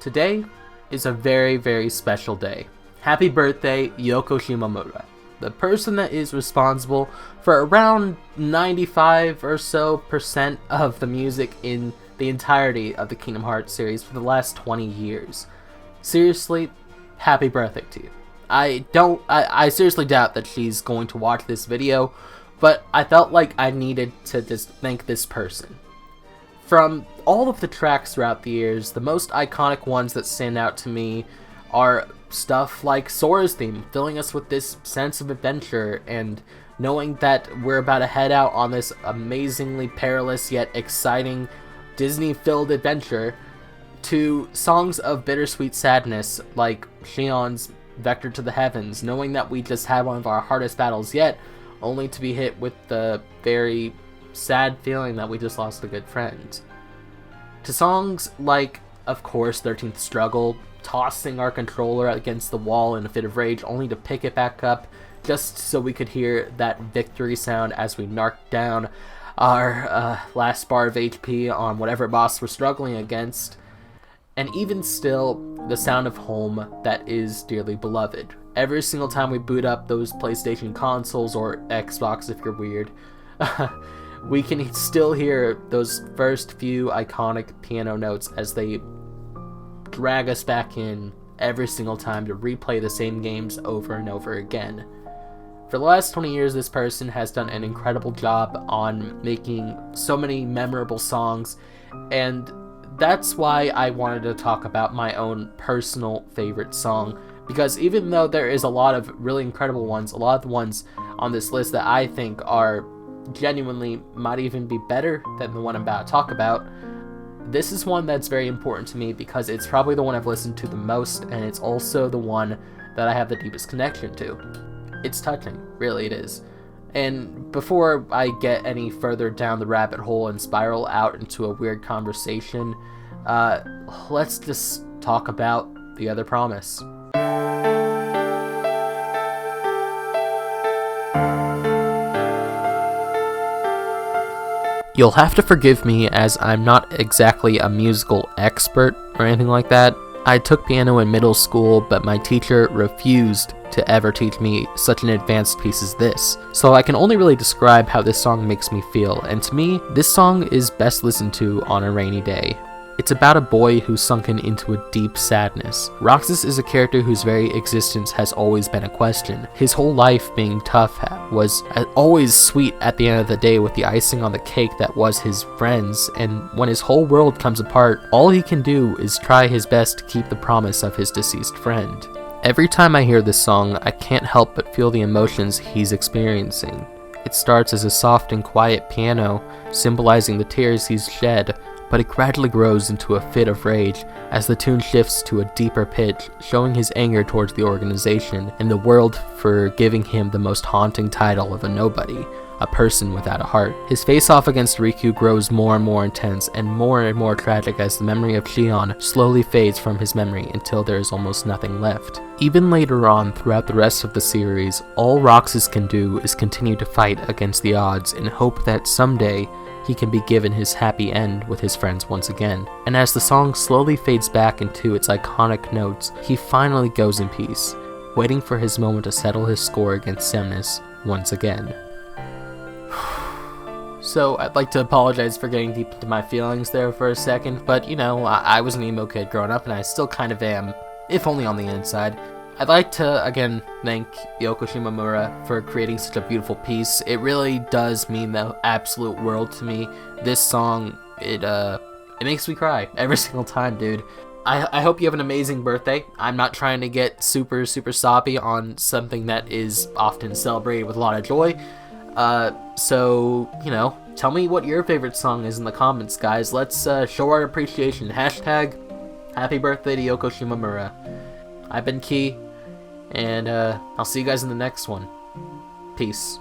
Today is a very, very special day. Happy birthday, Yoko Shimomura, the person that is responsible for around 95 or so % of the music in the entirety of the Kingdom Hearts series for the last 20 years. Seriously, happy birthday to you. I seriously doubt that she's going to watch this video, but I felt like I needed to just thank this person. From all of the tracks throughout the years, the most iconic ones that stand out to me are stuff like Sora's theme, filling us with this sense of adventure and knowing that we're about to head out on this amazingly perilous yet exciting Disney-filled adventure, to songs of bittersweet sadness like Shion's Vector to the Heavens, knowing that we just had one of our hardest battles yet, only to be hit with the very sad feeling that we just lost a good friend. To songs like, of course, 13th Struggle, tossing our controller against the wall in a fit of rage only to pick it back up just so we could hear that victory sound as we narked down our last bar of HP on whatever boss we're struggling against. And even still, the sound of home that is dearly beloved. Every single time we boot up those PlayStation consoles, or Xbox if you're weird, we can still hear those first few iconic piano notes as they drag us back in every single time to replay the same games over and over again. For the last 20 years, this person has done an incredible job on making so many memorable songs, and that's why I wanted to talk about my own personal favorite song, because even though there is a lot of really incredible ones, a lot of the ones on this list that I think are genuinely might even be better than the one I'm about to talk about, this is one that's very important to me because it's probably the one I've listened to the most, and it's also the one that I have the deepest connection to. It's touching, really it is. And before I get any further down the rabbit hole and spiral out into a weird conversation, let's just talk about The Other Promise. You'll have to forgive me as I'm not exactly a musical expert or anything like that. I took piano in middle school, but my teacher refused to ever teach me such an advanced piece as this. So I can only really describe how this song makes me feel, and to me, this song is best listened to on a rainy day. It's about a boy who's sunken into a deep sadness. Roxas is a character whose very existence has always been a question. His whole life being tough was always sweet at the end of the day, with the icing on the cake that was his friends, and when his whole world comes apart, all he can do is try his best to keep the promise of his deceased friend. Every time I hear this song, I can't help but feel the emotions he's experiencing. It starts as a soft and quiet piano, symbolizing the tears he's shed, but it gradually grows into a fit of rage as the tune shifts to a deeper pitch, showing his anger towards the organization and the world for giving him the most haunting title of a nobody, a person without a heart. His face-off against Riku grows more and more intense and more tragic as the memory of Shion slowly fades from his memory until there is almost nothing left. Even later on throughout the rest of the series, all Roxas can do is continue to fight against the odds in hope that someday he can be given his happy end with his friends once again. And as the song slowly fades back into its iconic notes, he finally goes in peace, waiting for his moment to settle his score against Semnis once again. So I'd like to apologize for getting deep into my feelings there for a second, but you know, I was an emo kid growing up, and I still kind of am, if only on the inside. I'd like to, again, thank Yoko Shimomura for creating such a beautiful piece. It really does mean the absolute world to me. This song, it makes me cry every single time, dude. I hope you have an amazing birthday. I'm not trying to get super soppy on something that is often celebrated with a lot of joy. So, you know, tell me what your favorite song is in the comments, guys. Let's show our appreciation. Hashtag happy birthday to Yoko Shimomura. I've been Key, and I'll see you guys in the next one. Peace.